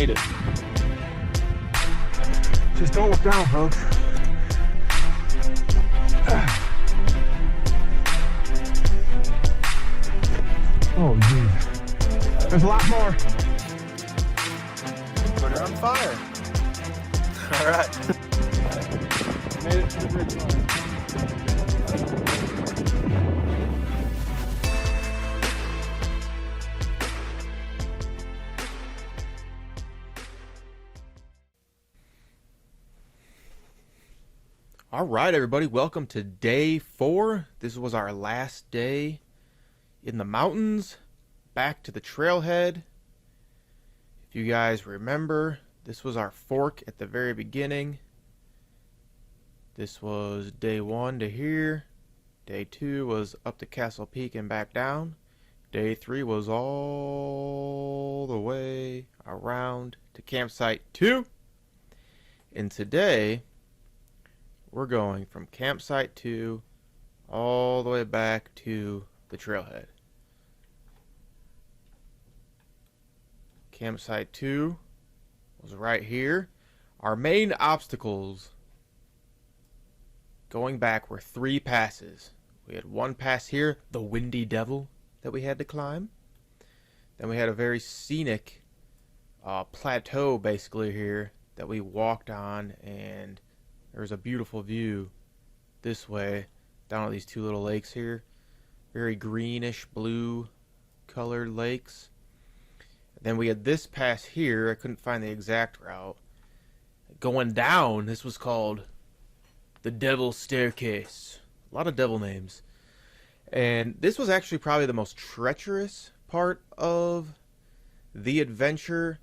made it. Just don't look down, folks. Oh, geez. There's a lot more. Put her on fire. All right. Made it to the bridge line. All right, everybody, welcome to day 4. This was our last day in the mountains, back to the trailhead. If you guys remember, this was our fork at the very beginning. This was day 1 to here. Day 2 was up to Castle Peak and back down. Day 3 was all the way around to campsite 2. And today, we're going from campsite 2 all the way back to the trailhead. Campsite 2 was right here. Our main obstacles going back were 3 passes. We had 1 pass here, the Windy Devil, that we had to climb. Then we had a very scenic plateau basically here that we walked on, and there's a beautiful view this way down at these 2 little lakes here. Very greenish blue colored lakes. Then we had this pass here. I couldn't find the exact route. Going down, this was called the Devil's Staircase. A lot of devil names. And this was actually probably the most treacherous part of the adventure.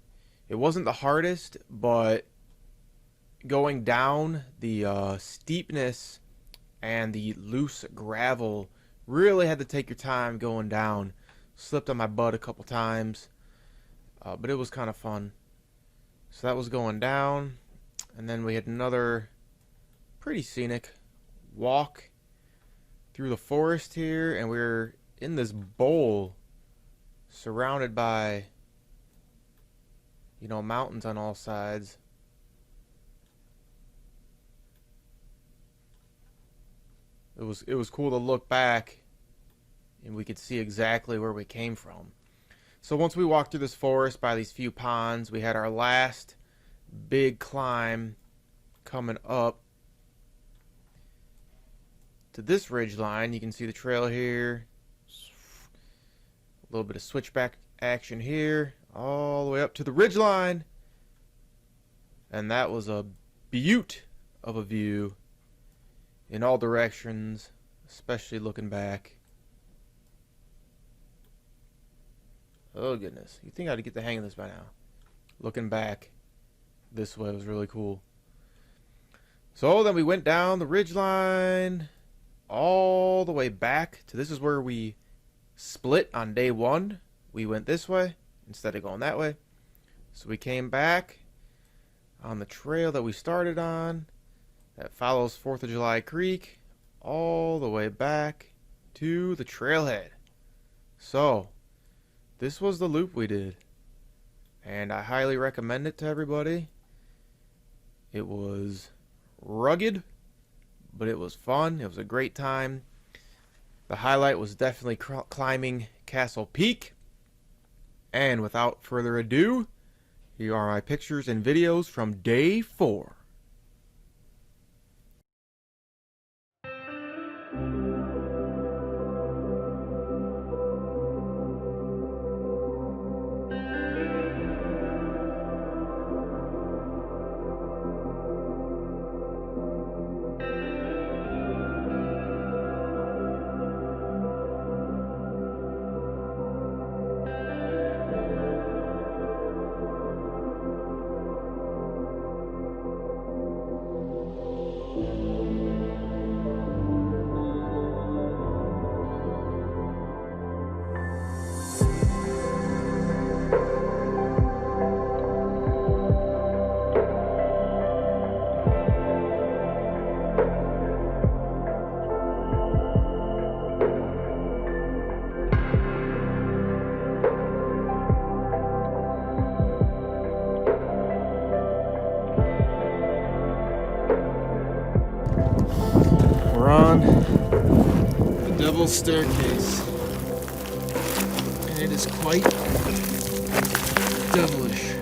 It wasn't the hardest, but going down, the steepness and the loose gravel, really had to take your time going down. Slipped on my butt a couple times, but it was kind of fun. So that was going down, and then we had another pretty scenic walk through the forest here, and we were in this bowl surrounded by, you know, mountains on all sides. It was cool to look back and we could see exactly where we came from. So once we walked through this forest by these few ponds, we had our last big climb coming up to this ridge line. You can see the trail here. A little bit of switchback action here, all the way up to the ridge line. And that was a beaut of a view in all directions, especially looking back. Oh goodness, you think I'd get the hang of this by now. Looking back this way was really cool. So then we went down the ridge line all the way back to, this is where we split on day 1. We went this way instead of going that way. So we came back on the trail that we started on that follows 4th of July Creek all the way back to the trailhead. So this was the loop we did, and I highly recommend it to everybody. It was rugged, but it was fun. It was a great time. The highlight was definitely climbing Castle Peak. And without further ado, here are my pictures and videos from day 4. We're on the Devil's Staircase, and it is quite devilish.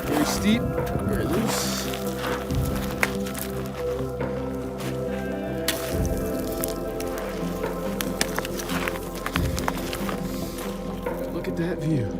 Very steep, very loose. Look at that view.